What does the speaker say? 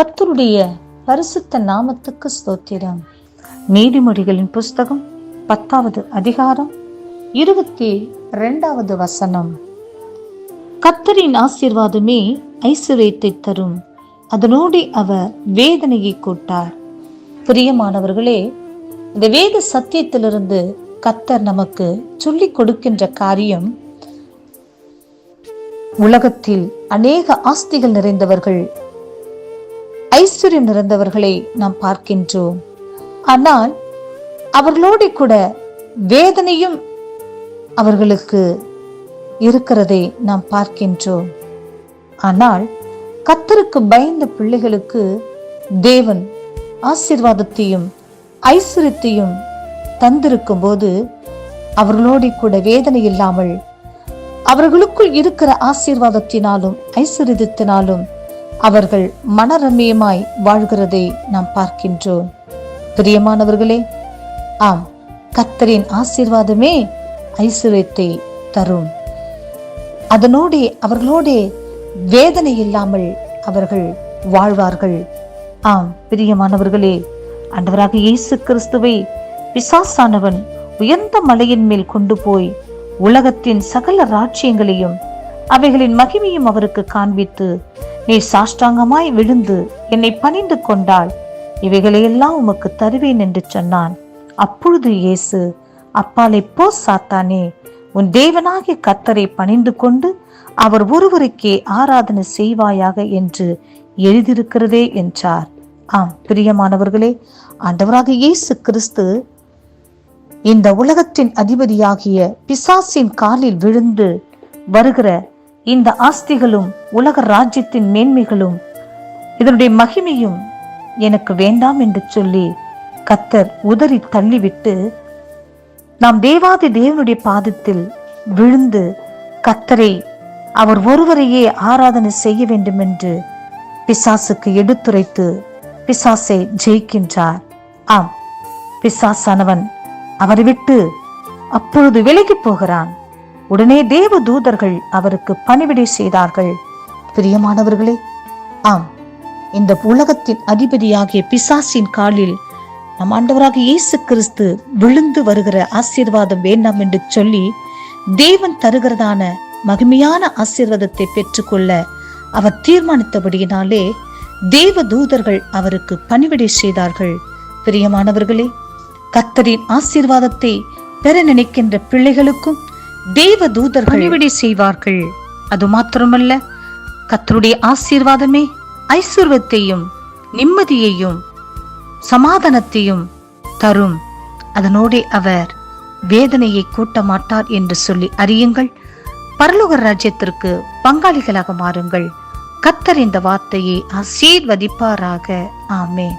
கர்த்தருடைய பரிசுத்த நாமத்துக்கு ஸ்தோத்திரம். நீதிமொழிகளின் புஸ்தகம் 10வது அதிகாரம் 22வது வசனம். கர்த்தரின் ஆசீர்வாதமே ஐசுவரியத்தை தரும், அதனோடு அவர் வேதனையை கூட்டார். பிரியமானவர்களே, இந்த வேத சத்தியத்திலிருந்து கர்த்தர் நமக்கு சொல்லிக் கொடுக்கின்ற காரியம், உலகத்தில் அநேக ஆஸ்திகள் நிறைந்தவர்கள், ஐஸ்வர்யம் நிறைந்தவர்களை நாம் பார்க்கின்றோம். ஆனால் அவர்களோடு கூட வேதனையும் அவர்களுக்கு இருக்கிறதை நாம் பார்க்கின்றோம். ஆனால் கர்த்தருக்கு பயந்த பிள்ளைகளுக்கு தேவன் ஆசீர்வாதத்தையும் ஐஸ்வர்யத்தையும் தந்திருக்கும் போது அவர்களோடு கூட வேதனை இல்லாமல் அவர்களுக்குள் இருக்கிற ஆசீர்வாதத்தினாலும் ஐஸ்வர்யத்தினாலும் அவர்கள் மனரம்யமாய் வாழ்கிறதை நாம் பார்க்கின்றோம். பிரியமானவர்களே, ஆம், கர்த்தரின் ஆசீர்வாதமே ஐஸ்வர்யத்தை தரும். அதனோடு அவர்களோடு வேதனை இல்லாமல் அவர்கள் வாழ்வார்கள். ஆம் பிரியமானவர்களே, ஆண்டவராக இயேசு கிறிஸ்துவை பிசாசானவன் உயர்ந்த மலையின் மேல் கொண்டு போய் உலகத்தின் சகல ராஜ்யங்களையும் அவைகளின் மகிமையும் அவருக்கு காண்பித்து, நீ சாஷ்டாங்கமாய் விழுந்து என்னை பணிந்து கொண்டால் இவைகளையெல்லாம் உமக்கு தருவேன் என்று சொன்னான். அப்பொழுது இயேசு, அப்பாலே போ சாத்தானே, உன் தேவனாகிய கர்த்தரை பணிந்து கொண்டு அவர் ஒருவருக்கே ஆராதனை செய்வாயாக என்று எழுதியிருக்கிறதே என்றார். ஆம் பிரியமானவர்களே, ஆண்டவராக இயேசு கிறிஸ்து இந்த உலகத்தின் அதிபதியாகிய பிசாசின் காலில் விழுந்து வருகிற இந்த ஆஸ்திகளும் உலக ராஜ்யத்தின் மேன்மைகளும் இதனுடைய மகிமையும் எனக்கு வேண்டாம் என்று சொல்லி கர்த்தர் உதறி தள்ளிவிட்டு, நாம் தேவாதி தேவனுடைய பாதத்தில் விழுந்து கர்த்தரை அவர் ஒருவரையே ஆராதனை செய்ய வேண்டும் என்று பிசாசுக்கு எடுத்துரைத்து பிசாசை ஜெயிக்கின்றார். ஆம், பிசாசானவன் அவரை விட்டு அப்பொழுது விலகி போகிறான். உடனே தேவ தூதர்கள் அவருக்கு பணிவிடை செய்தார்கள். பிரியமானவர்களே, ஆம், இந்த உலகத்தின் அதிபதியாகிய பிசாசின் காலில் நம் ஆண்டவராக இயேசு கிறிஸ்து விழுந்து வருகிற ஆசீர்வாதம் வேண்டாம் என்று சொல்லி தேவன் தருகிறதான மகிமையான ஆசீர்வாதத்தை பெற்றுக்கொள்ள அவர் தீர்மானித்தபடியினாலே தேவ தூதர்கள் அவருக்கு பணிவிடை செய்தார்கள். பிரியமானவர்களே, கர்த்தரின் ஆசீர்வாதத்தை பெற நினைக்கின்ற பிள்ளைகளுக்கும் தேவ தூதர்கள் பணிவிடை செய்வார்கள். அது மாத்திரமல்ல, கர்த்தருடைய ஆசீர்வாதமே ஐஸ்வர்யத்தையும் நிம்மதியையும் சமாதானத்தையும் தரும், அதனோடு அவர் வேதனையை கூட்ட மாட்டார் என்று சொல்லி அறியுங்கள். பரலோக ராஜ்யத்திற்கு பங்காளிகளாக மாறுங்கள். கர்த்தர் இந்த வார்த்தையை ஆசீர்வதிப்பாராக. ஆமென்.